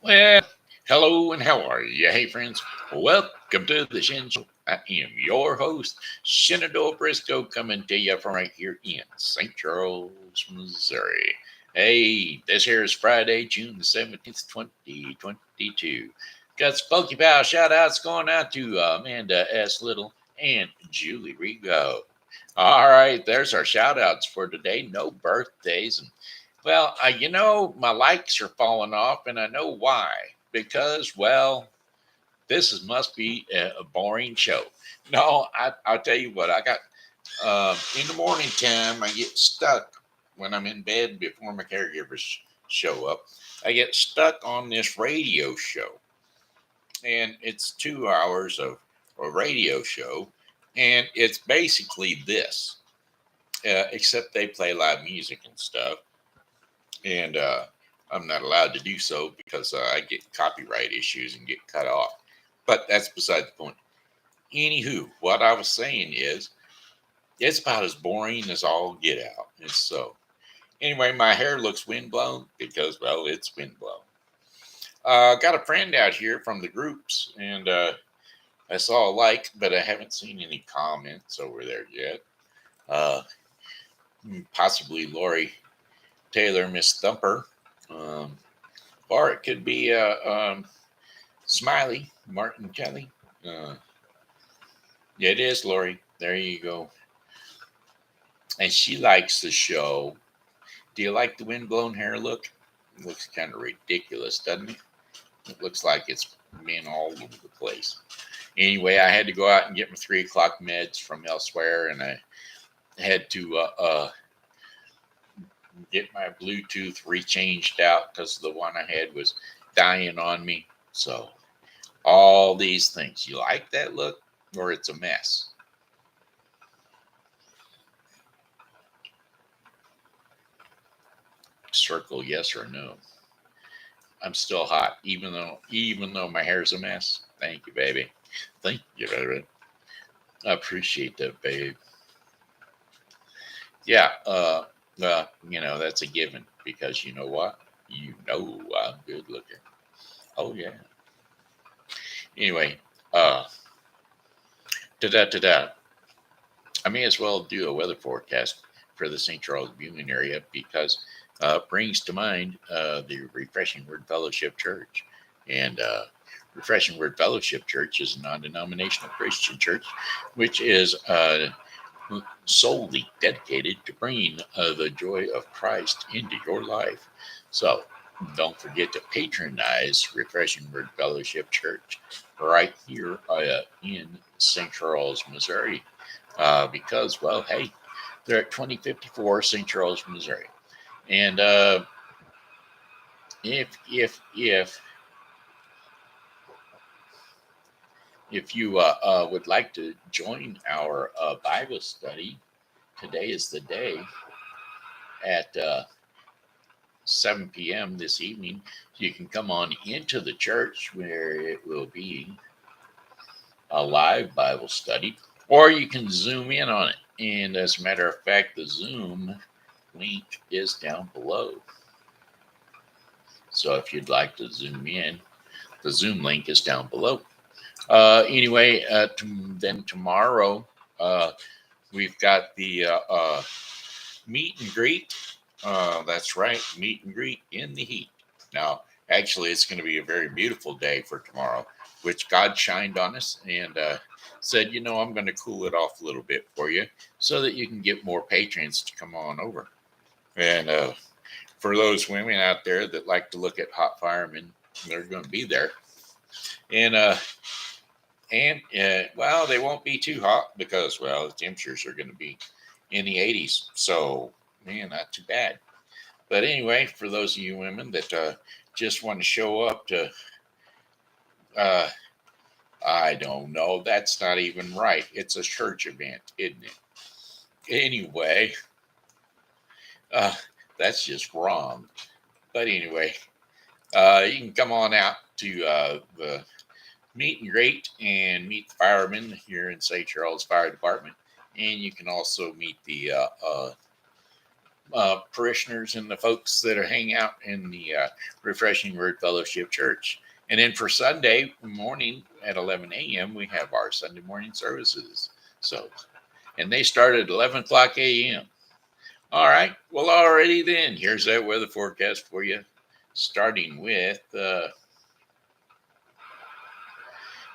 Well, hello and how are you? Hey, friends. Welcome to the SHEN Show. I am your host, Shenandoah Briscoe, coming to you from right here in St. Charles, Missouri. Hey, this here is Friday, June the 17th, 2022. Got some Pokey Pals shout outs going out to Amanda S. Little and Julie Regot. All right, there's our shout outs for today. No birthdays and my likes are falling off, and I know why. Because, this must be a boring show. No, I'll tell you what, I got in the morning time, I get stuck when I'm in bed before my caregivers show up. I get stuck on this radio show, and it's 2 hours of a radio show, and it's basically this, except they play live music and stuff and I'm not allowed to do so because I get copyright issues and get cut off. But that's beside the point. Anywho, what I was saying is, it's about as boring as all get out. And so, anyway, my hair looks windblown because, it's windblown. Got a friend out here from the groups, and I saw a like, but I haven't seen any comments over there yet. Uh, Possibly Lori Taylor, Miss Thumper. Um, or it could be Smiley, Martin Kelly. Uh, yeah, it is Lori. There you go. And she likes the show. Do you like the windblown hair look? It looks kind of ridiculous, doesn't it? It looks like it's been all over the place. Anyway, I had to go out and get my 3 o'clock meds from elsewhere, and I had to get my Bluetooth rechanged out because the one I had was dying on me. So, all these things. You like that look, or it's a mess? Circle yes or no. I'm still hot, even though my hair's a mess. Thank you, baby. Thank you, baby. I appreciate that, babe. Yeah, that's a given because you know what? You know I'm good looking. Oh yeah. Anyway, uh, da. I may as well do a weather forecast for the St. Charles viewing area because it brings to mind the Refreshing Word Fellowship Church. And Refreshing Word Fellowship Church is a non denominational Christian church, which is solely dedicated to bringing the joy of Christ into your life. So don't forget to patronize Refreshing Word Fellowship Church right here in St. Charles, Missouri. Because, hey, they're at 2054 St. Charles, Missouri. And if you would like to join our Bible study, today is the day at 7 p.m. this evening. You can come on into the church where it will be a live Bible study, or you can zoom in on it. And as a matter of fact, the Zoom link is down below. So if you'd like to zoom in, the Zoom link is down below. Anyway, then tomorrow we've got the meet and greet. That's right, meet and greet in the heat. Now, actually, it's going to be a very beautiful day for tomorrow, which God shined on us and said, I'm going to cool it off a little bit for you so that you can get more patrons to come on over. And for those women out there that like to look at hot firemen, they're going to be there. And they won't be too hot because, the temperatures are going to be in the 80s. So, man, not too bad. But anyway, for those of you women that just want to show up to, I don't know, that's not even right. It's a church event, isn't it? Anyway, that's just wrong. But anyway, you can come on out to the meet and greet and meet the firemen here in St. Charles Fire Department. And you can also meet the parishioners and the folks that are hanging out in the Refreshing Word Fellowship Church. And then for Sunday morning at 11 a.m., we have our Sunday morning services. So, and they start at 11 o'clock a.m. All right. Well, already then, here's that weather forecast for you. Starting with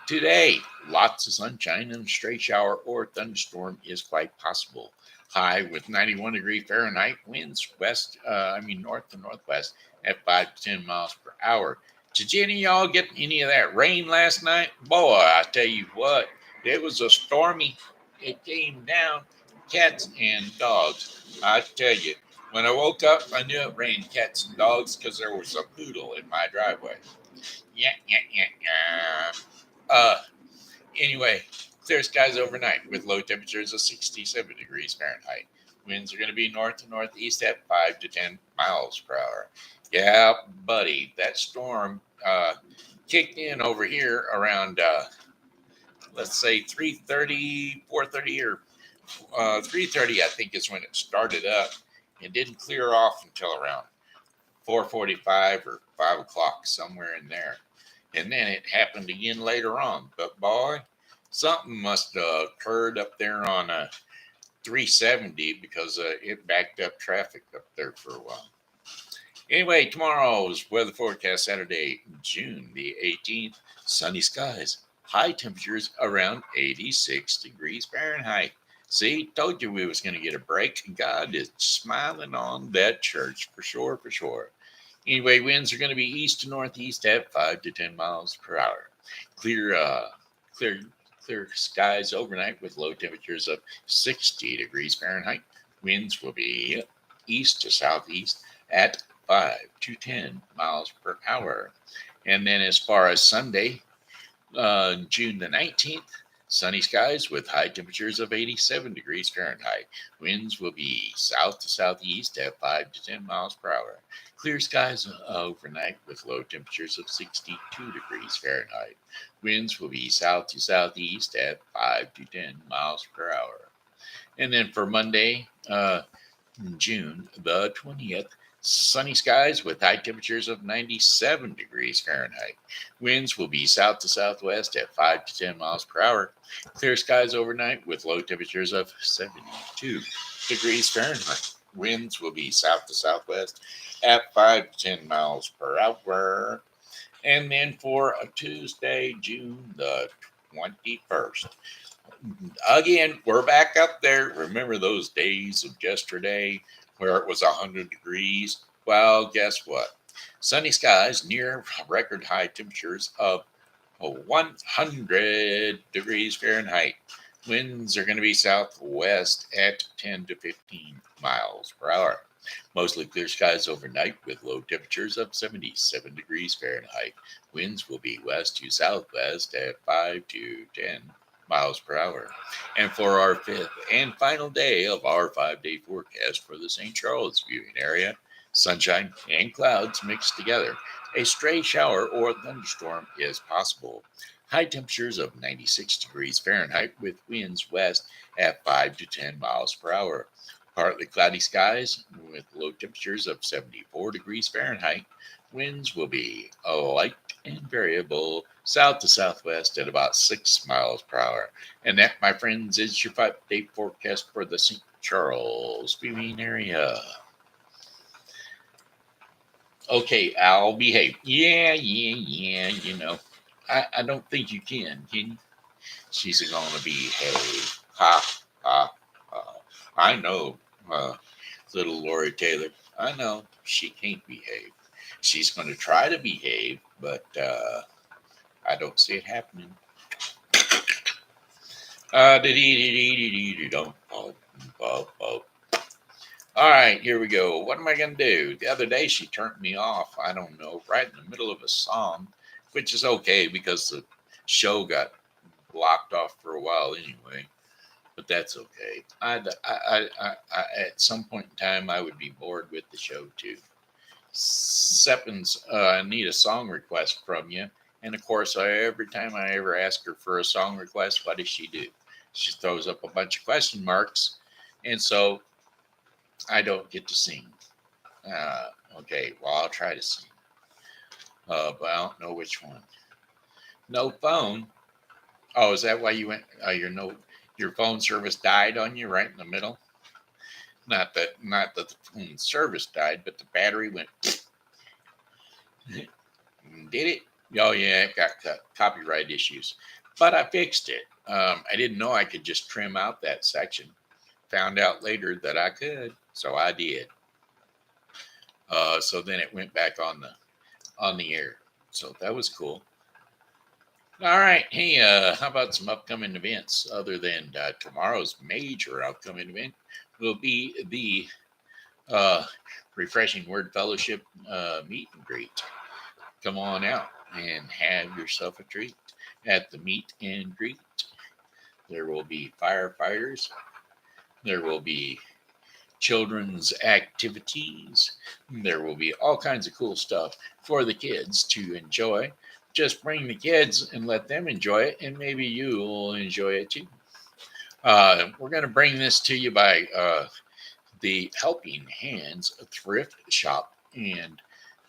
today, lots of sunshine and a stray shower or thunderstorm is quite possible. High with 91 degree Fahrenheit, winds north to northwest at 5 to 10 miles per hour. Did any of y'all get any of that rain last night? Boy, I tell you what, it was a stormy. It came down, cats and dogs. I tell you, when I woke up, I knew it rained cats and dogs because there was a poodle in my driveway. Yeah, yeah, yeah, yeah. Anyway, clear skies overnight with low temperatures of 67 degrees Fahrenheit. Winds are going to be north to northeast at 5 to 10 miles per hour. Yeah, buddy, that storm kicked in over here around, let's say 3:30, 4:30, or 3:30, I think is when it started up. It didn't clear off until around 4:45 or 5 o'clock, somewhere in there. And then it happened again later on. But boy, something must have occurred up there on 370 because it backed up traffic up there for a while. Anyway, tomorrow's weather forecast, Saturday, June the 18th, sunny skies, high temperatures around 86 degrees Fahrenheit. See, told you we was going to get a break. God is smiling on that church for sure, for sure. Anyway, winds are going to be east to northeast at 5 to 10 miles per hour. Clear skies overnight with low temperatures of 60 degrees Fahrenheit. Winds will be east to southeast at 5 to 10 miles per hour. And then as far as Sunday, June the 19th, sunny skies with high temperatures of 87 degrees Fahrenheit. Winds will be south to southeast at 5 to 10 miles per hour. Clear skies overnight with low temperatures of 62 degrees Fahrenheit. Winds will be south to southeast at 5 to 10 miles per hour. And then for Monday, June the 20th, sunny skies with high temperatures of 97 degrees Fahrenheit. Winds will be south to southwest at 5 to 10 miles per hour. Clear skies overnight with low temperatures of 72 degrees Fahrenheit. Winds will be south to southwest at 5 to 10 miles per hour. And then for a Tuesday, June the 21st. Again, we're back up there. Remember those days of yesterday where it was 100 degrees? Well, guess what? Sunny skies near record high temperatures of 100 degrees Fahrenheit. Winds are going to be southwest at 10 to 15 miles per hour. Mostly clear skies overnight with low temperatures of 77 degrees Fahrenheit. Winds will be west to southwest at 5 to 10 miles per hour. And for our fifth and final day of our 5-day forecast for the St. Charles viewing area, sunshine and clouds mixed together. A stray shower or thunderstorm is possible. High temperatures of 96 degrees Fahrenheit with winds west at 5 to 10 miles per hour. Partly cloudy skies with low temperatures of 74 degrees Fahrenheit. Winds will be light and variable south to southwest at about 6 miles per hour. And that, my friends, is your 5-day forecast for the St. Charles viewing area. Okay, I'll behave. Yeah, you know. I don't think you can you? She's going to behave. Ha, ha, ha. I know, little Lori Taylor. I know she can't behave. She's going to try to behave, but I don't see it happening. All right, here we go. What am I going to do? The other day she turned me off, I don't know, right in the middle of a song, which is okay because the show got blocked off for a while anyway. But that's okay. At some point in time, I would be bored with the show too. Seppins need a song request from you. And of course, every time I ever ask her for a song request, what does she do? She throws up a bunch of question marks. And so I don't get to sing. Okay, well, I'll try to sing. But I don't know which one. No phone. Oh, is that why you went? Your phone service died on you right in the middle. Not that the phone service died, but the battery went. Did it? Oh yeah, it got copyright issues, but I fixed it. I didn't know I could just trim out that section. Found out later that I could, so I did. So then it went back on the air. So that was cool. All right. Hey, how about some upcoming events other than tomorrow's major upcoming event will be the uh, Refreshing Word Fellowship meet and greet. Come on out and have yourself a treat at the meet and greet. There will be firefighters. There will be children's activities. There will be all kinds of cool stuff for the kids to enjoy. Just bring the kids and let them enjoy it, and maybe you will enjoy it too. We're going to bring this to you by the Helping Hands Thrift Shop and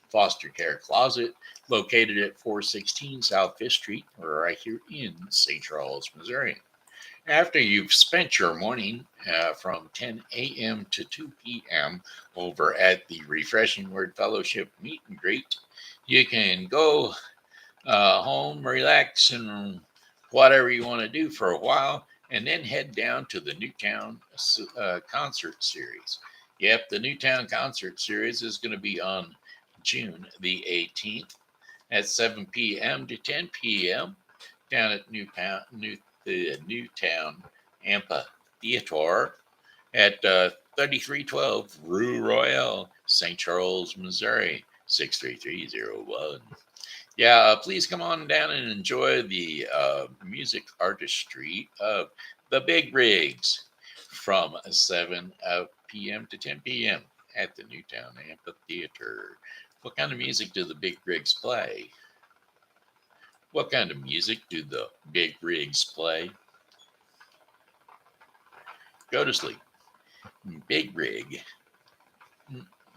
Foster Care Closet, located at 416 South 5th Street, right here in St. Charles, Missouri. After you've spent your morning from 10 a.m. to 2 p.m. over at the Refreshing Word Fellowship meet and greet, you can go home, relax, and whatever you want to do for a while, and then head down to the Newtown concert series. Yep, the Newtown concert series is going to be on June the 18th at 7 p.m. to 10 p.m. down at the Newtown Amphitheater at 3312 Rue Royale, St. Charles, Missouri, 63301. Yeah, please come on down and enjoy the music artistry of the Big Rigs from 7 p.m. to 10 p.m. at the Newtown Amphitheater. What kind of music do the Big Rigs play? What kind of music do the Big Rigs play? Go to sleep. Big Rig.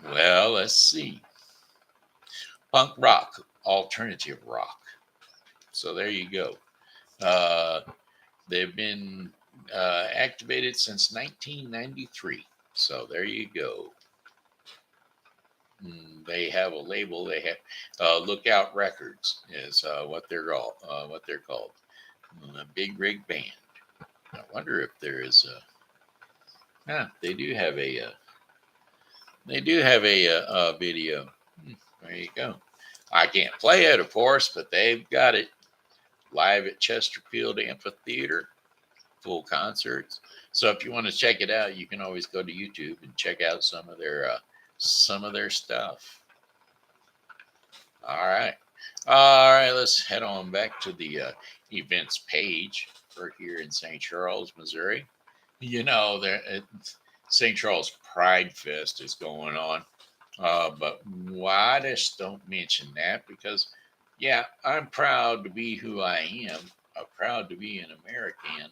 Well, let's see. Punk rock, alternative rock. So there you go. Uh, they've been activated since 1993. So there you go. They have a label. They have Lookout Records is what they're called. A Big Rig Band. I wonder if there is a. They do have a. Video. There you go. I can't play it, of course, but they've got it live at Chesterfield Amphitheater, full concerts. So if you want to check it out, you can always go to YouTube and check out some of their stuff. All right. Let's head on back to the events page for here in St. Charles, Missouri. You know, St. Charles Pride Fest is going on. But why I just don't mention that because, yeah, I'm proud to be who I am. I'm proud to be an American.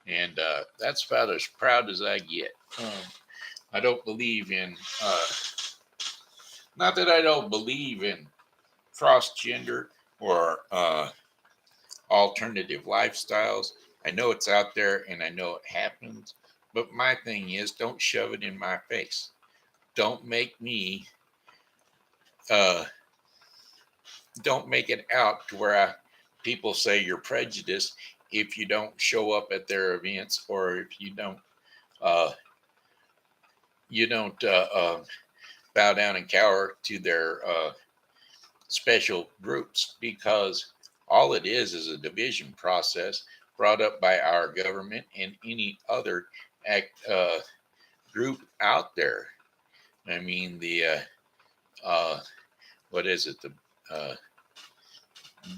And that's about as proud as I get. I don't believe in, not that I don't believe in cross gender or alternative lifestyles. I know it's out there and I know it happens. But my thing is, don't shove it in my face. Don't make me, uh, don't make it out to where people say you're prejudiced if you don't show up at their events or if uh, you don't bow down and cower to their special groups because all it is a division process brought up by our government and any other group out there. I mean, what is it? The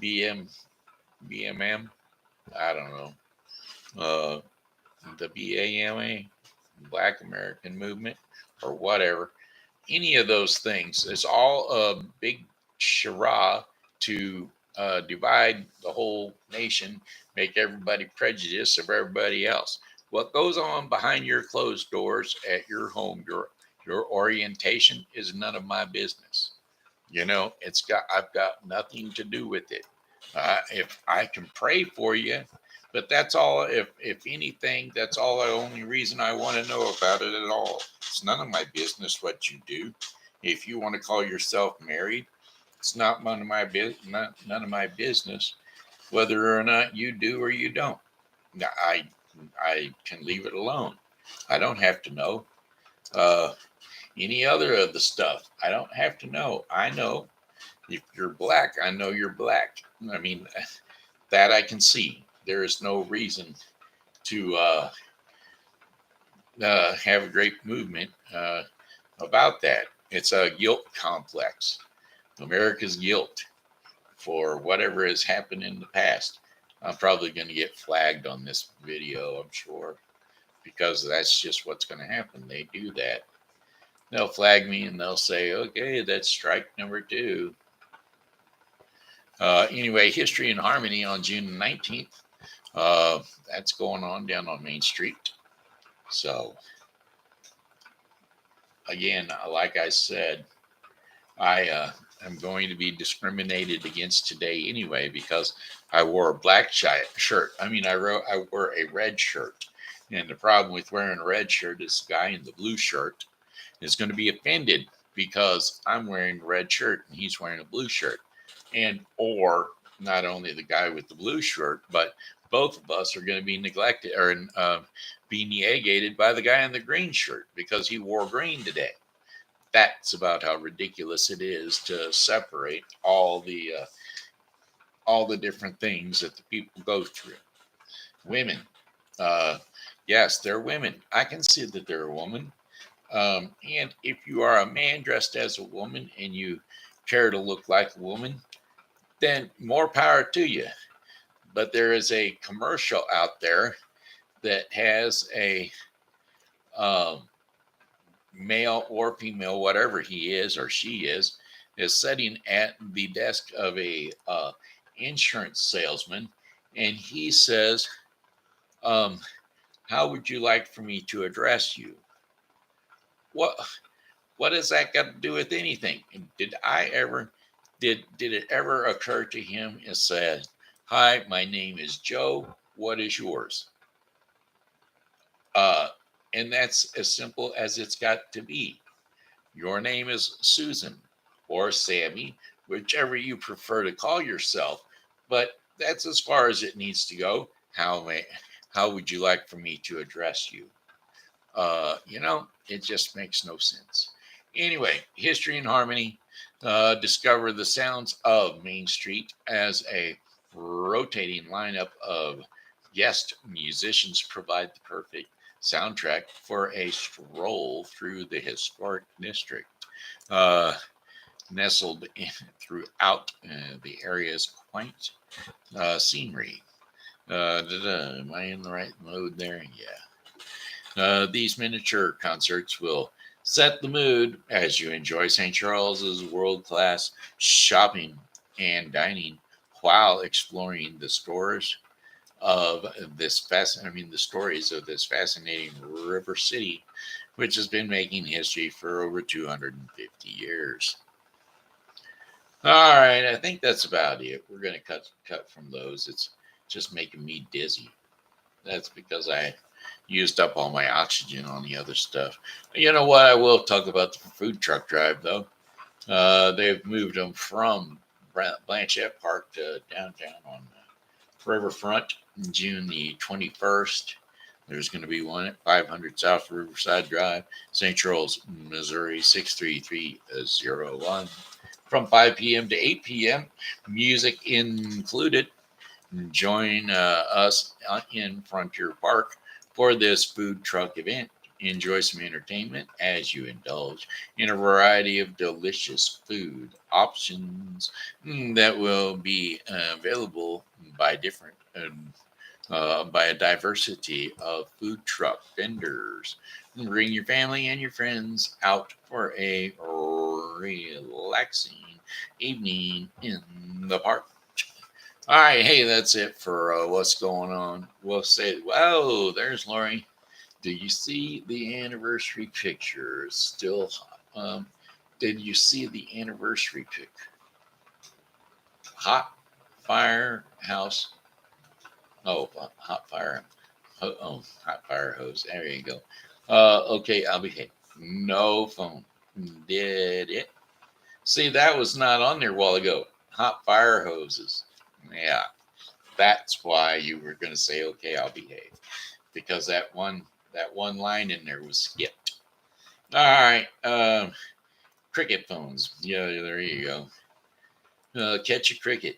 BM, BMM? I don't know. Uh, the BAMA, Black American Movement, or whatever. Any of those things. It's all a big charade to divide the whole nation, make everybody prejudiced of everybody else. What goes on behind your closed doors at your home, your orientation is none of my business. I've got nothing to do with it. If I can pray for you, but that's all. If anything, that's all. The only reason I want to know about it at all. It's none of my business what you do. If you want to call yourself married, it's not none of my none of my business whether or not you do or you don't. Now, I can leave it alone. I don't have to know. Uh, any other of the stuff, I don't have to know. I know if you're black, I know you're black. I mean, that I can see. There is no reason to have a great movement about that. It's a guilt complex. America's guilt for whatever has happened in the past. I'm probably going to get flagged on this video, I'm sure, because that's just what's going to happen. They do that. They'll flag me and they'll say, okay, that's strike number 2. Anyway, History and Harmony on June 19th. That's going on down on Main Street. So, again, like I said, I am going to be discriminated against today anyway because I wore a black shirt. I mean, I wore a red shirt. And the problem with wearing a red shirt is the guy in the blue shirt is going to be offended because I'm wearing a red shirt and he's wearing a blue shirt. And or not only the guy with the blue shirt, but both of us are going to be neglected or be negated by the guy in the green shirt because he wore green today. That's about how ridiculous it is to separate all the different things that the people go through. Women, yes, they're women. I can see that they're a woman. And if you are a man dressed as a woman and you care to look like a woman, then more power to you. But there is a commercial out there that has a male or female, whatever he is or she is sitting at the desk of a insurance salesman, and he says, "How would you like for me to address you?" What has that got to do with anything? Did it ever occur to him and said, "Hi, my name is Joe. What is yours?" And that's as simple as it's got to be. Your name is Susan or Sammy, whichever you prefer to call yourself. But that's as far as it needs to go. How would you like for me to address you? It just makes no sense. Anyway, History and Harmony. Discover the sounds of Main Street as a rotating lineup of guest musicians provide the perfect soundtrack for a stroll through the historic district. Nestled throughout the area's quaint scenery. Am I in the right mode there? Yeah. These miniature concerts will set the mood as you enjoy St. Charles's world-class shopping and dining while exploring the stores of the stories of this fascinating river city, which has been making history for over 250 years. All right, I think that's about it. We're going to cut from those. It's just making me dizzy. That's because I used up all my oxygen on the other stuff. You know what? I will talk about the food truck drive, though. They've moved them from Blanchette Park to downtown on Riverfront, June the 21st. There's going to be one at 500 South Riverside Drive, St. Charles, Missouri, 63301. From 5 p.m. to 8 p.m., music included. Join us in Frontier Park for this food truck event. Enjoy some entertainment as you indulge in a variety of delicious food options that will be available by by a diversity of food truck vendors. Bring your family and your friends out for a relaxing evening in the park. All right, hey, that's it for what's going on. We'll say, wow, there's Lori. Do you see the anniversary picture? Still, did you see the anniversary pic? Hot firehouse. Oh, hot fire. Hot fire hose. There you go. Okay, I'll behave. No phone. Did it? See, that was not on there a while ago. Hot fire hoses. Yeah, that's why you were going to say, okay, I'll behave, because that one line in there was skipped. All right, cricket phones. Yeah, there you go. Catch a cricket,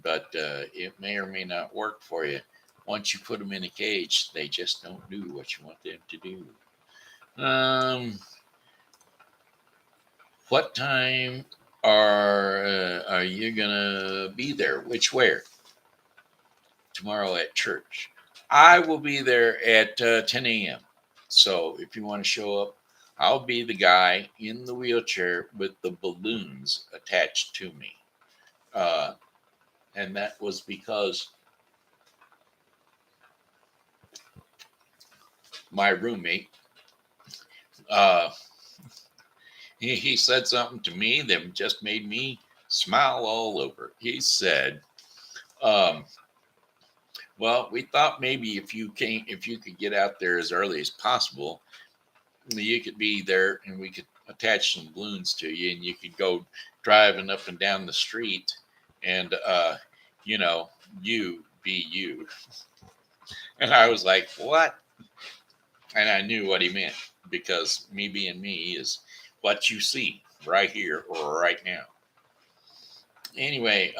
but it may or may not work for you. Once you put them in a cage, they just don't do what you want them to do. What time are you gonna be there? Which where? Tomorrow at church. I will be there at 10 a.m. So if you want to show up, I'll be the guy in the wheelchair with the balloons attached to me. Uh, and that was because my roommate, uh, he said something to me that just made me smile all over. He said, um, well, we thought maybe if you could get out there as early as possible, you could be there and we could attach some balloons to you and you could go driving up and down the street and, you know, you be you. And I was like, what? And I knew what he meant, because me being me is what you see right here or right now. Anyway,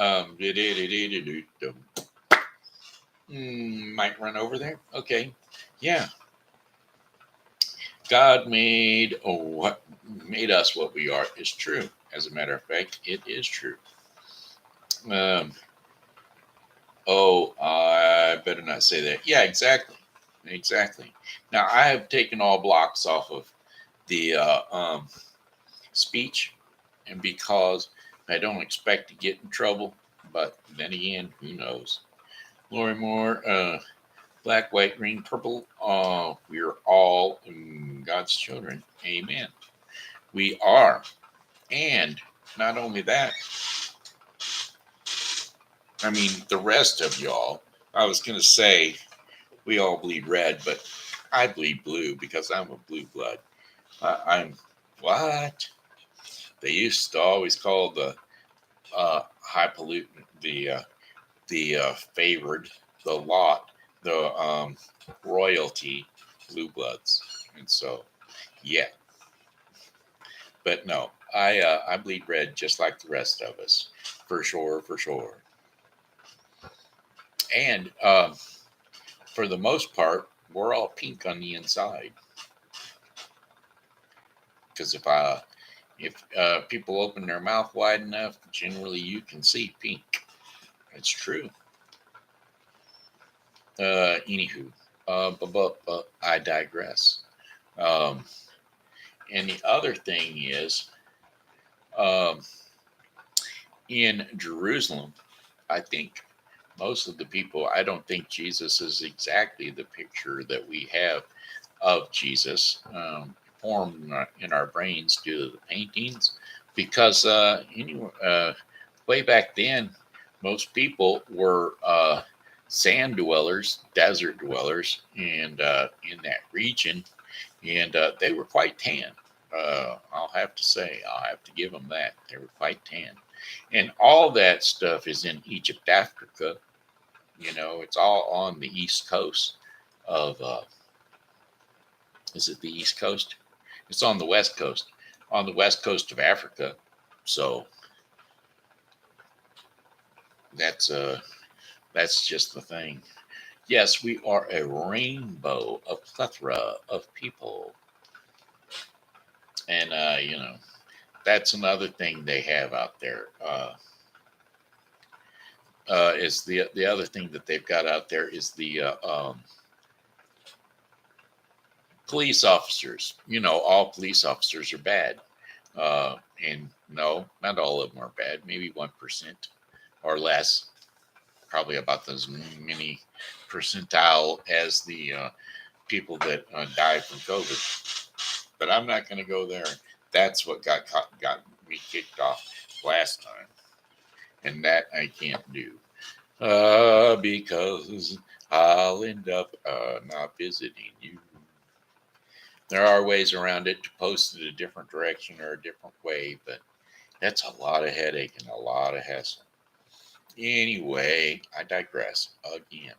might run over there. Okay. Yeah. God what made us what we are is true. As a matter of fact, it is true. Um, I better not say that. Yeah, exactly. Exactly. Now, I have taken all blocks off of the speech, and because I don't expect to get in trouble, but then again, who knows? Lori Moore, black, white, green, purple. We're all God's children. Amen. We are. And not only that, I mean, the rest of y'all, I was going to say we all bleed red, but I bleed blue because I'm a blue blood. I'm what? They used to always call the high pollutant, the favored, the lot, the royalty, blue bloods, and so yeah. But no, I bleed red just like the rest of us, for sure, for sure. And for the most part, we're all pink on the inside. Because if people open their mouth wide enough, generally you can see pink. It's true. Anywho, but I digress. Um, and the other thing is, um, in Jerusalem, I think most of the people, I don't think Jesus is exactly the picture that we have of Jesus, formed in our brains due to the paintings, because way back then, most people were sand dwellers, desert dwellers, and in that region, and they were quite tan. I'll have to say, I'll have to give them that. They were quite tan. And all that stuff is in Egypt, Africa. You know, it's all on the east coast of, is it the east coast? It's on the west coast of Africa. So that's that's just the thing. Yes, we are a rainbow, a plethora of people, and you know, that's another thing they have out there. Is the other thing that they've got out there is the police officers. You know, all police officers are bad, and no, not all of them are bad. Maybe 1% or less. probably about as many percentile as the people that died from COVID. But I'm not going to go there. That's what got me kicked off last time, and that I can't do because I'll end up not visiting you. There are ways around it to post it a different direction or a different way, but that's a lot of headache and a lot of hassle. Anyway, I digress again.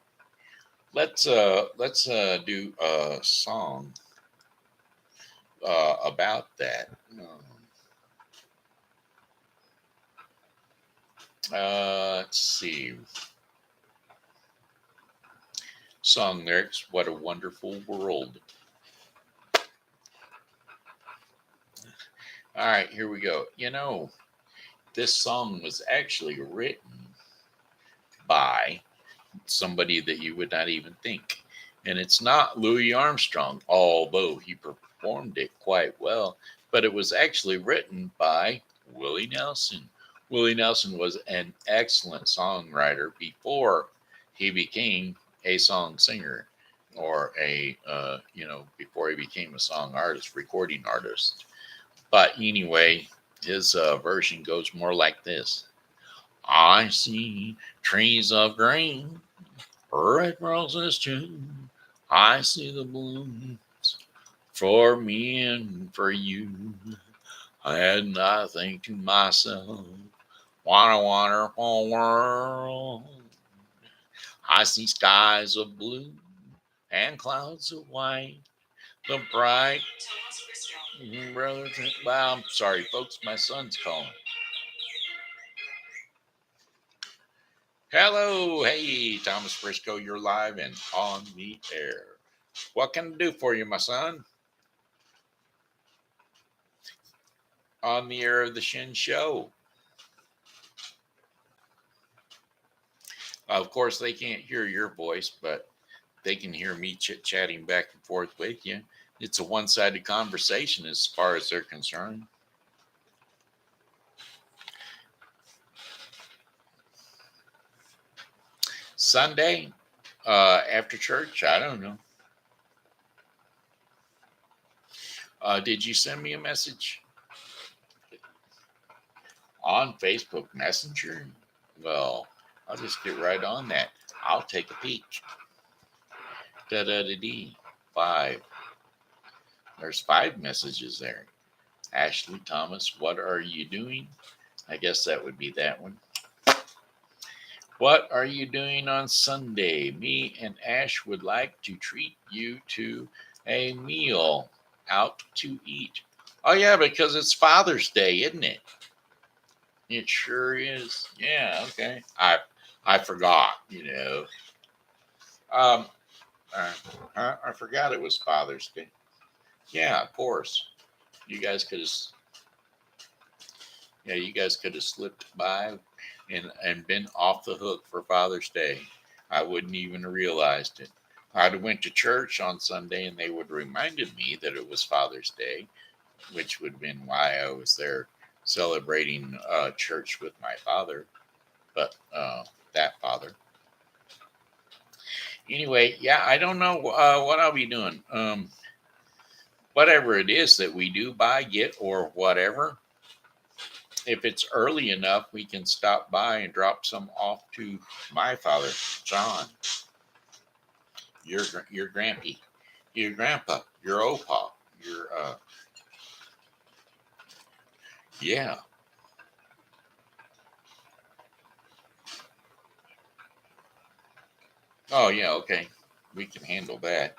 Let's do a song about that. Let's see. Song lyrics: "What a wonderful world." All right, here we go. This song was actually written by somebody that you would not even think. And it's not Louis Armstrong, although he performed it quite well, but it was actually written by Willie Nelson. Willie Nelson was an excellent songwriter before he became a song singer or before he became a song artist, recording artist. But anyway, his version goes more like this. I see trees of green, red roses too. I see the blooms for me and for you. And I think to myself, what a wonderful world. I see skies of blue and clouds of white. The bright brother. Well, I'm sorry, folks. My son's calling. Hello, hey, Thomas Briscoe. You're live and on the air. What can I do for you, my son? On the air of the SHEN show. Of course, they can't hear your voice, but they can hear me chit-chatting back and forth with you. It's a one-sided conversation as far as they're concerned. Sunday, after church, I don't know. Did you send me a message on Facebook Messenger? Well, I'll just get right on that. I'll take a peek. Da-da-da-dee. 5. There's 5 messages there. Ashley Thomas, what are you doing? I guess that would be that one. What are you doing on Sunday? Me and Ash would like to treat you to a meal out to eat. Oh, yeah, because it's Father's Day, isn't it? It sure is. Yeah, okay. I forgot, Um, I forgot it was Father's Day. Yeah, of course. You guys could have, you guys could have slipped by and been off the hook for Father's Day. I wouldn't even have realized it. I'd have went to church on Sunday and they would have reminded me that it was Father's Day, which would have been why I was there celebrating church with my father, but that father. Anyway, yeah, I don't know what I'll be doing. Whatever it is that we do buy, get, or whatever, if it's early enough, we can stop by and drop some off to my father, John, your grampy, your grandpa, your opa, your yeah. Oh yeah, okay, we can handle that.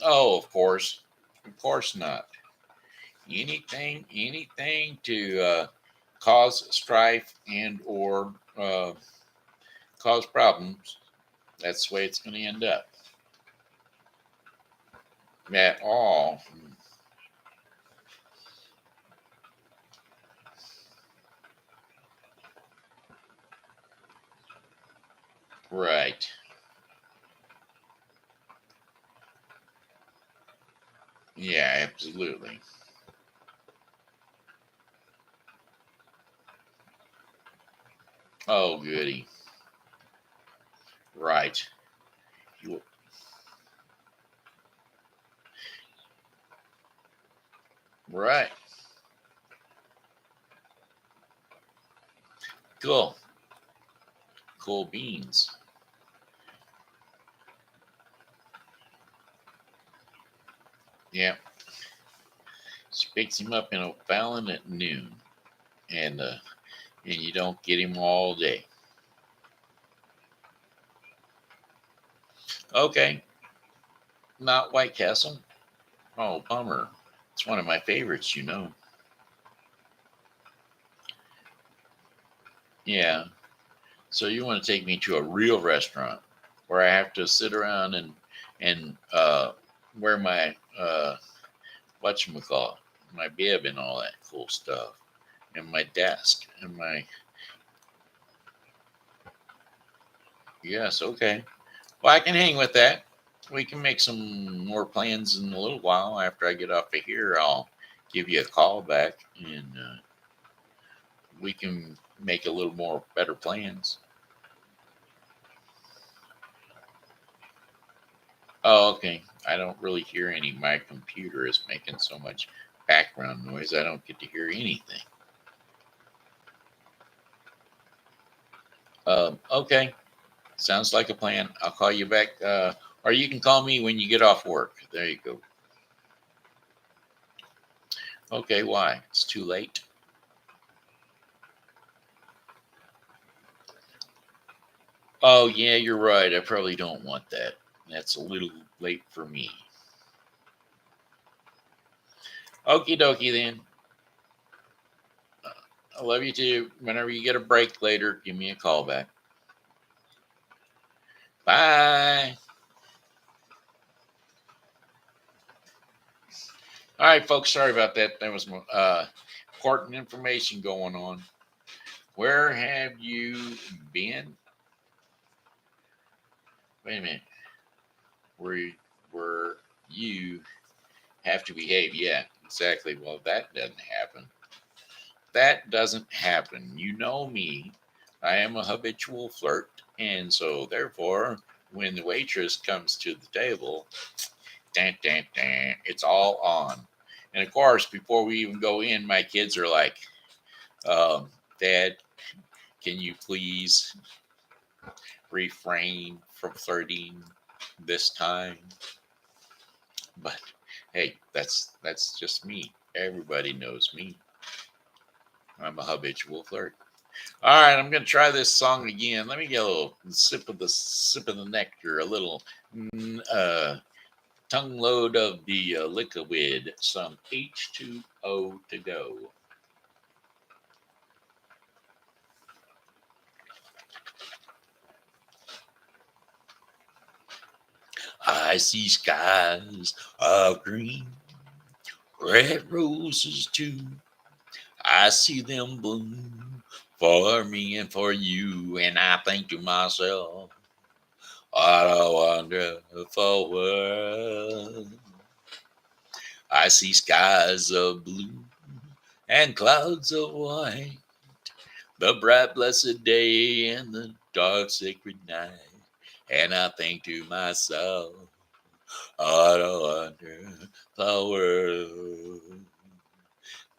Oh, of course not. Anything to cause strife and or cause problems. That's the way it's going to end up. At all. Right. Yeah, absolutely. Oh, goody. Right. You, right. Cool. Cool beans. Yeah. She picks him up in O'Fallon at noon, and you don't get him all day. Okay. Not White Castle. Oh, bummer. It's one of my favorites, you know. Yeah. So you want to take me to a real restaurant where I have to sit around and wear my whatchamacallit, my bib and all that cool stuff, and my desk and my yes, okay. Well, I can hang with that. We can make some more plans in a little while. After I get off of here, I'll give you a call back and we can make a little more better plans. Oh, okay. I don't really hear any. My computer is making so much background noise. I don't get to hear anything. Okay. Sounds like a plan. I'll call you back. Or you can call me when you get off work. There you go. Okay. Why? It's too late. Oh, yeah, you're right. I probably don't want that. That's a little late for me. Okie dokie then. I love you too. Whenever you get a break later, give me a call back. Bye. All right, folks. Sorry about that. That was important information going on. Where have you been? Wait a minute. Where where you have to behave? Yeah, exactly. Well, that doesn't happen. That doesn't happen. You know me. I am a habitual flirt, and so therefore, when the waitress comes to the table, dan, dan, dan, it's all on. And of course, before we even go in, my kids are like, Dad, can you please refrain from flirting this time? But hey, that's just me. Everybody knows me. I'm a habitual flirt. All right, I'm gonna try this song again. Let me get a little sip of the nectar, a little tongue load of the liquid, some H2O to go. I see skies of green, red roses too. I see them bloom for me and for you, and I think to myself, what a wonderful world. I see skies of blue and clouds of white, the bright blessed day and the dark sacred night. And I think to myself, what a wonderful world.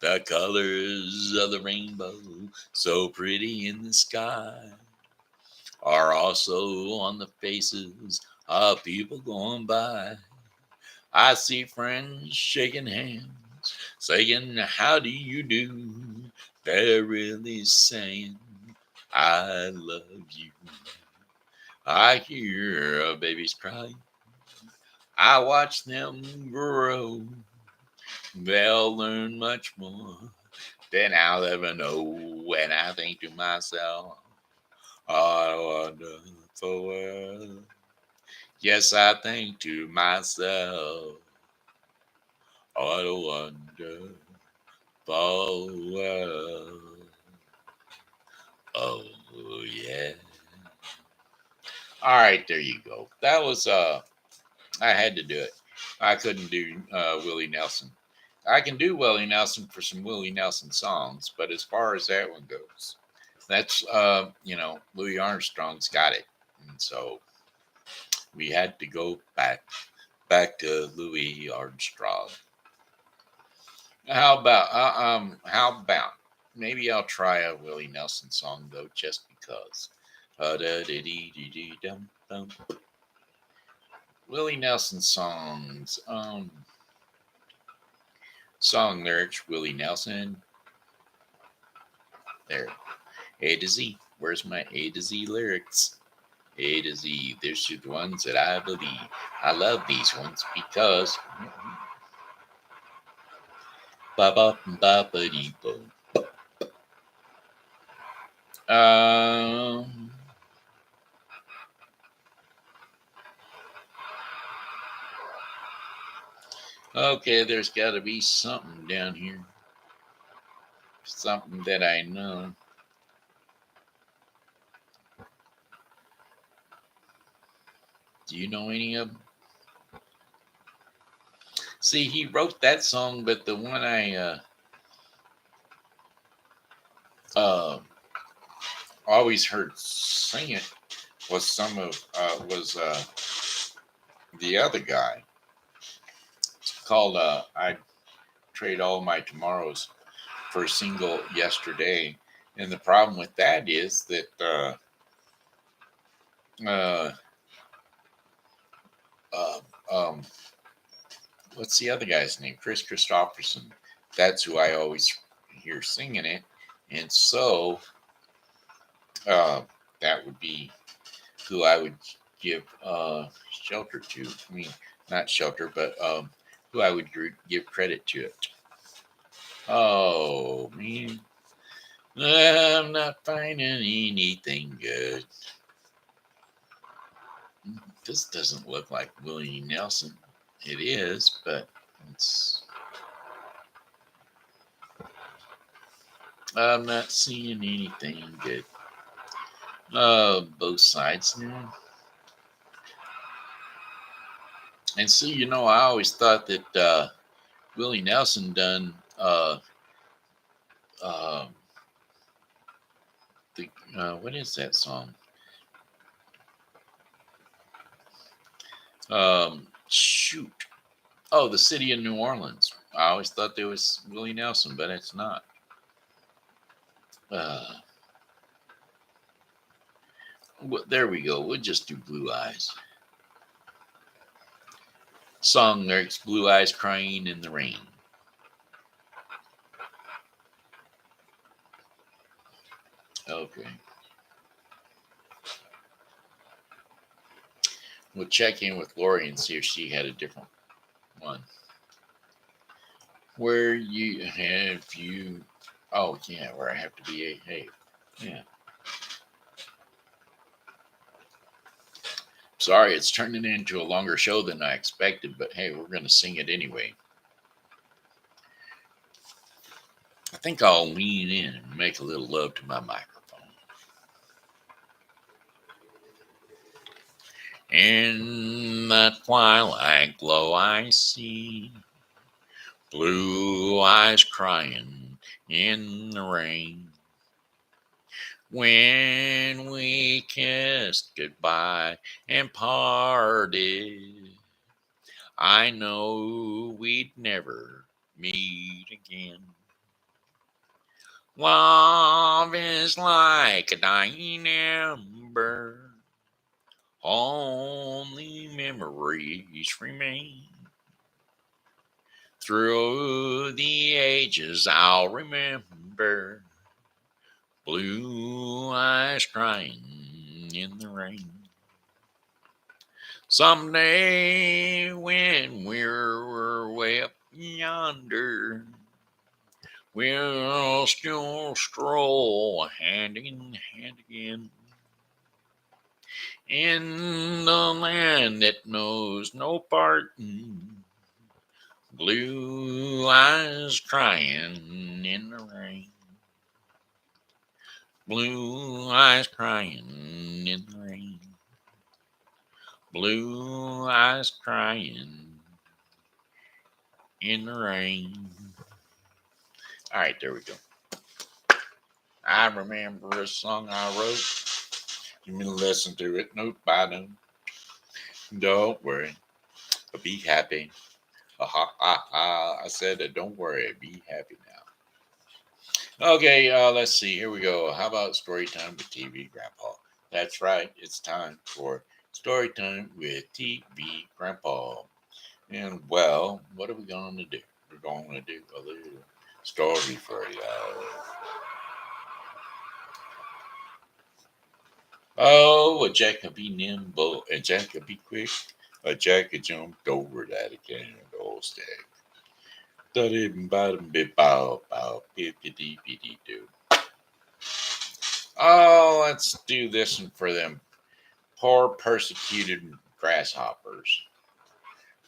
The colors of the rainbow, so pretty in the sky, are also on the faces of people going by. I see friends shaking hands, saying, how do you do? They're really saying, I love you. I hear a baby's cry. I watch them grow. They'll learn much more than I'll ever know. And I think to myself, what a wonderful world. Yes, I think to myself, what a wonderful world. Oh, yeah. All right, there you go. That was I had to do it. I couldn't do Willie Nelson. I can do Willie Nelson for some Willie Nelson songs, but as far as that one goes, That's Louis Armstrong's got it, and so we had to go back to Louis Armstrong. How about maybe I'll try a Willie Nelson song though, just because. Da-dee-dee-dee-dum-dum. Willie Nelson songs. Song lyrics. Willie Nelson. There. A to Z. Where's my A to Z lyrics? A to Z. There's the ones that I believe. I love these ones because. Ba ba ba ba dee bo. Um. Okay, there's got to be something down here. Something that I know. Do you know any of them? See, he wrote that song, but the one I always heard sing it was the other guy. It's called "I Trade All My Tomorrows for a Single Yesterday," and the problem with that is that uh, uh, um, what's the other guy's name? Chris Christopherson. That's who I always hear singing it, and so that would be who I would give shelter to. I mean, not shelter, but who I would give credit to it. Oh man, I'm not finding anything good. This doesn't look like Willie Nelson. It is, but it's. I'm not seeing anything good. Both sides now. And so, I always thought that Willie Nelson done uh, the what is that song? Shoot. Oh, the City of New Orleans. I always thought there was Willie Nelson, but it's not. There we go. We'll just do Blue Eyes. Song lyrics: Blue eyes crying in the rain. Okay. We'll check in with Lori and see if she had a different one. Where you have you. Oh, yeah, where I have to be a. Hey, yeah. Sorry, it's turning into a longer show than I expected, but hey, we're going to sing it anyway. I think I'll lean in and make a little love to my microphone. In the twilight glow, I see blue eyes crying in the rain. When we kissed goodbye and parted, I know we'd never meet again. Love is like a dying ember, only memories remain. Through the ages I'll remember blue eyes crying in the rain. Someday when we're way up yonder, we'll still stroll hand in hand again in the land that knows no parting. Blue eyes crying in the rain. Blue eyes crying in the rain. Blue eyes crying in the rain. All right, there we go. I remember a song I wrote. You can listen to it note by note. Don't worry, be happy. Ha ha ha ha. I said, don't worry, be happy now. Okay, let's see. Here we go. How about story time with TV Grandpa? That's right. It's time for story time with TV Grandpa. And well, what are we going to do? We're going to do a little story for you. Oh, a Jack could be nimble, a Jack could be quick, a Jack could jump over that cannonball stick. Da-dee bottom bit bow bow bippity bitty doo. Oh, let's do this one for them poor persecuted grasshoppers.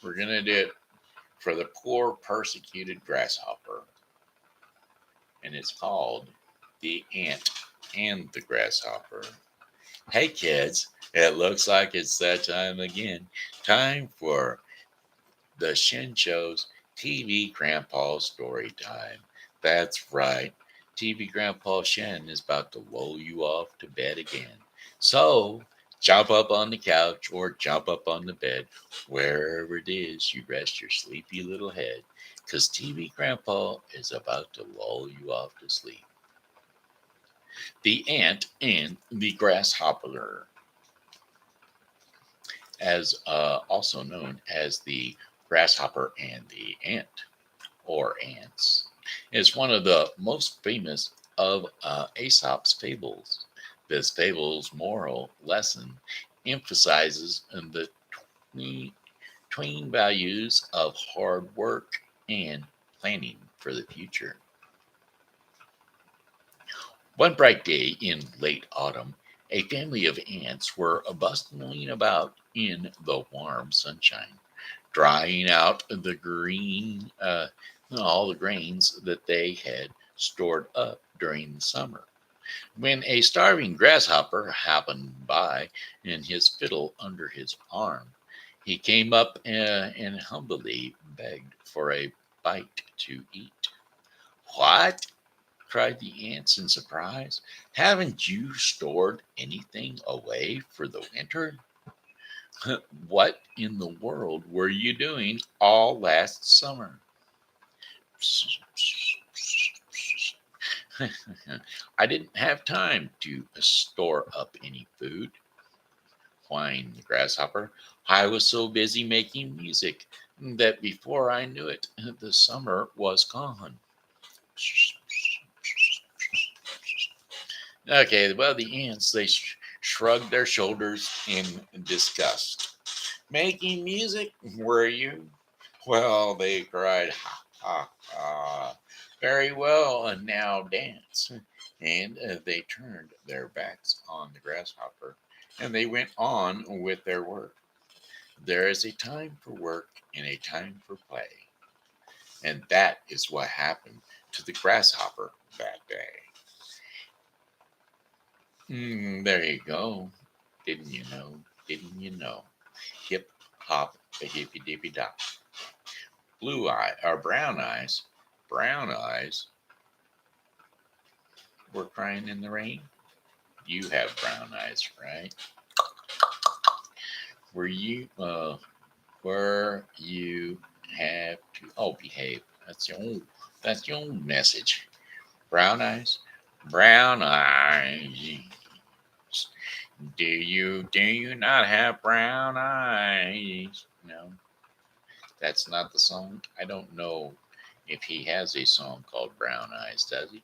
We're gonna do it for the poor persecuted grasshopper, and it's called The Ant and the Grasshopper. Hey kids, it looks like it's that time again. Time for the SHEN Show's TV Grandpa Story Time. That's right. TV Grandpa Shen is about to lull you off to bed again. So, jump up on the couch or jump up on the bed, wherever it is you rest your sleepy little head, because TV Grandpa is about to lull you off to sleep. The Ant and the Grasshopper, as also known as the grasshopper and the ant, or ants, is one of the most famous of Aesop's fables. This fable's moral lesson emphasizes the tween, tween values of hard work and planning for the future. One bright day in late autumn, a family of ants were bustling about in the warm sunshine, drying out all the grains that they had stored up during the summer. When a starving grasshopper happened by and his fiddle under his arm, he came up and humbly begged for a bite to eat. What? Cried the ants in surprise. Haven't you stored anything away for the winter? What in the world were you doing all last summer? I didn't have time to store up any food, whined the grasshopper. I was so busy making music that before I knew it, the summer was gone. Okay, well, the ants, they shrugged their shoulders in disgust. Making music, were you? Well, they cried, ha, ha, ha. Very well, and now dance. And they turned their backs on the grasshopper and they went on with their work. There is a time for work and a time for play. And that is what happened to the grasshopper that day. There you go. Didn't you know? Didn't you know? Hip hop, a hippy dippy dop. Blue eye or brown eyes were crying in the rain. You have brown eyes, right? Were you were you have to behave. That's your own message. Brown eyes? Brown eyes. Do you not have brown eyes? No, that's not the song. I don't know if he has a song called Brown Eyes, does he?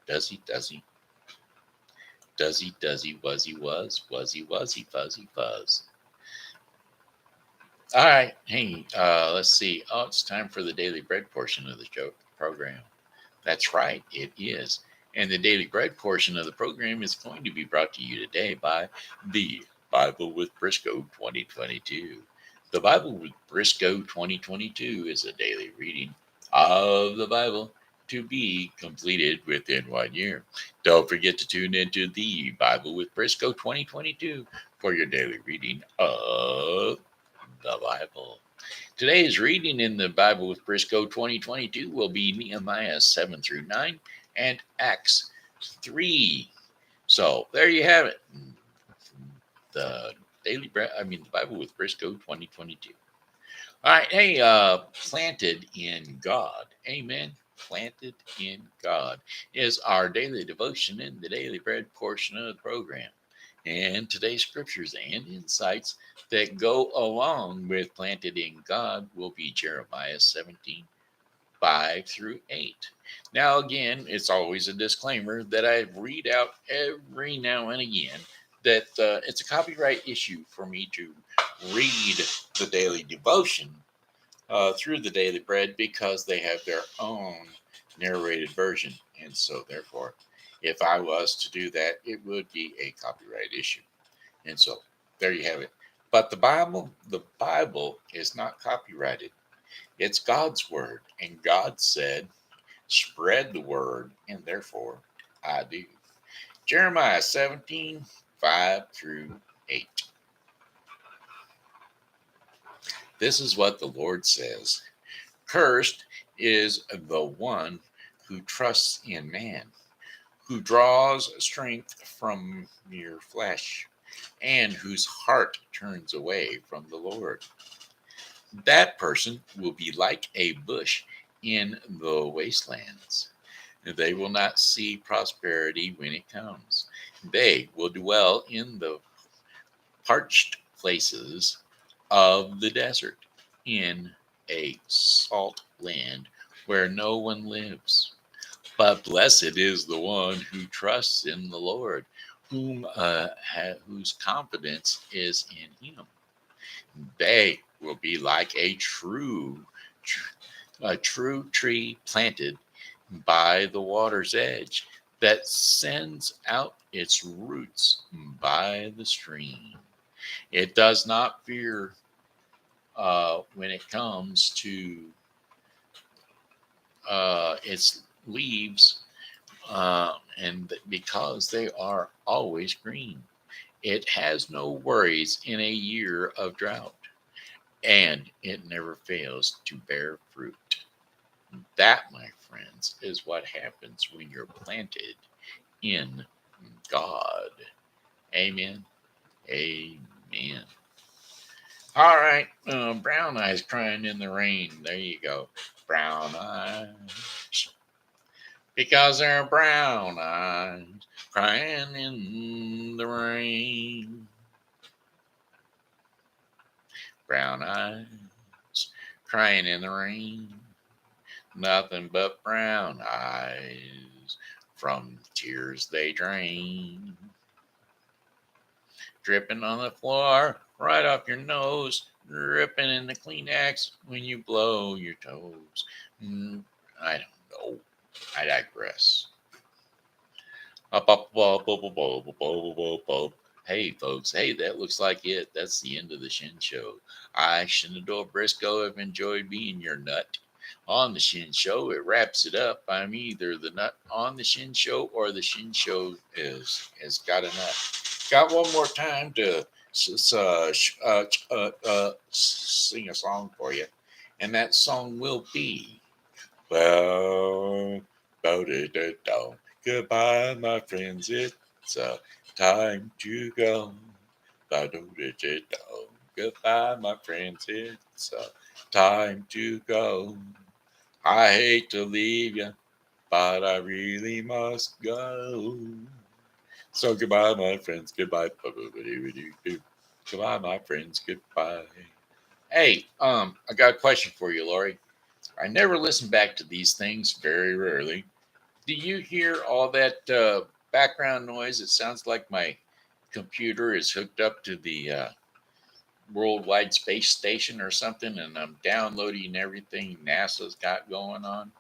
Does he? Does he? Does he? Does he? Was he? Fuzzy fuzz. All right. Hey, let's see. Oh, it's time for the daily bread portion of the show program. That's right, it is. And the daily bread portion of the program is going to be brought to you today by the Bible with Briscoe 2022. The Bible with Briscoe 2022 is a daily reading of the Bible to be completed within 1 year. Don't forget to tune into the Bible with Briscoe 2022 for your daily reading of the Bible. Today's reading in the Bible with Briscoe 2022 will be Nehemiah 7 through 9 and Acts 3. So there you have it. The the Bible with Briscoe 2022. All right. Hey, planted in God. Amen. Planted in God is our daily devotion in the daily bread portion of the program. And today's scriptures and insights that go along with planted in God will be Jeremiah 17:5-8. Now, again, it's always a disclaimer that I read out every now and again that it's a copyright issue for me to read the daily devotion through the Daily Bread because they have their own narrated version. And so, therefore, if I was to do that, it would be a copyright issue. And so, there you have it. But the Bible is not copyrighted. It's God's word. And God said, spread the word, and therefore I do. Jeremiah 17:5-8. This is what the Lord says. Cursed is the one who trusts in man, who draws strength from mere flesh, and whose heart turns away from the Lord. That person will be like a bush in the wastelands. They will not see prosperity when it comes. They will dwell in the parched places of the desert, in a salt land where no one lives. But blessed is the one who trusts in the Lord, whose confidence is in Him. They will be like a true tree planted by the water's edge that sends out its roots by the stream. It does not fear when it comes to its leaves, and because they are always green. It has no worries in a year of drought, and it never fails to bear fruit. That, my friends, is what happens when you're planted in God. Amen. Amen. All right. Brown eyes crying in the rain. There you go. Brown eyes. Because they're brown eyes crying in the rain. Brown eyes crying in the rain. Nothing but brown eyes from tears they drain. Dripping on the floor, right off your nose, dripping in the Kleenex when you blow your toes. I don't know. I digress. Up, up, up, up, up, up, up, up, up, up. Hey, folks. Hey, that looks like it. That's the end of the SHEN Show. I, Shenandoah Briscoe, have enjoyed being your nut on the SHEN Show. It wraps it up. I'm either the nut on the SHEN Show or the SHEN Show has got a nut. Got one more time to sing a song for you. And that song will be, well, goodbye, my friends. It's time to go. Goodbye, my friends. It's time to go. I hate to leave you, but I really must go. So goodbye, my friends. Goodbye. Goodbye, my friends. Goodbye. Hey, I got a question for you, Lori. I never listen back to these things, very rarely. Do you hear all that background noise? It sounds like my computer is hooked up to the Worldwide Space Station or something, and I'm downloading everything NASA's got going on.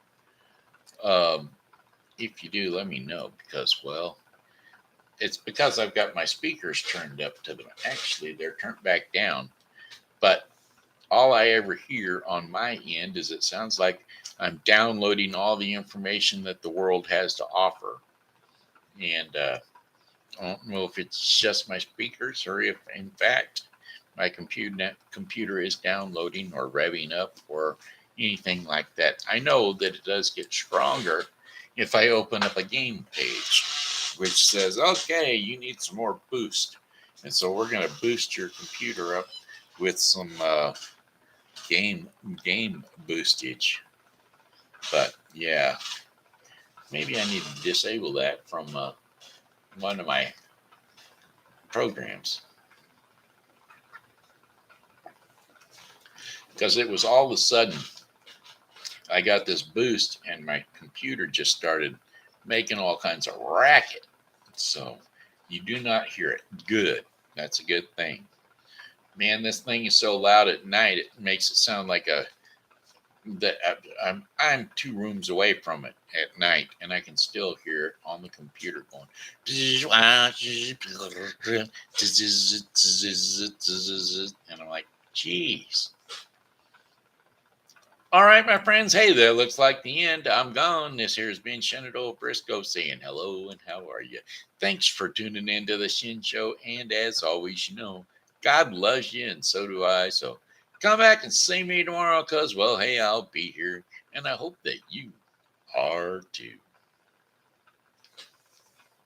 Um, if you do, let me know because, well, it's because I've got my speakers turned up to them. Actually, they're turned back down, but all I ever hear on my end is it sounds like I'm downloading all the information that the world has to offer. And I don't know if it's just my speakers or if, in fact, my computer is downloading or revving up or anything like that. I know that it does get stronger if I open up a game page which says, okay, you need some more boost. And so we're going to boost your computer up with some game boostage. But yeah, maybe I need to disable that from one of my programs, because it was all of a sudden I got this boost and my computer just started making all kinds of racket. So you do not hear it. Good. That's a good thing. Man, this thing is so loud at night, it makes it sound like I'm 2 rooms away from it at night, and I can still hear it on the computer going. And I'm like, geez. All right, my friends. Hey, that looks like the end. I'm gone. This here has been Shenandoah Briscoe saying hello and how are you? Thanks for tuning in to the Shen Show. And as always, God loves you and so do I. So come back and see me tomorrow because, well, hey, I'll be here. And I hope that you are too.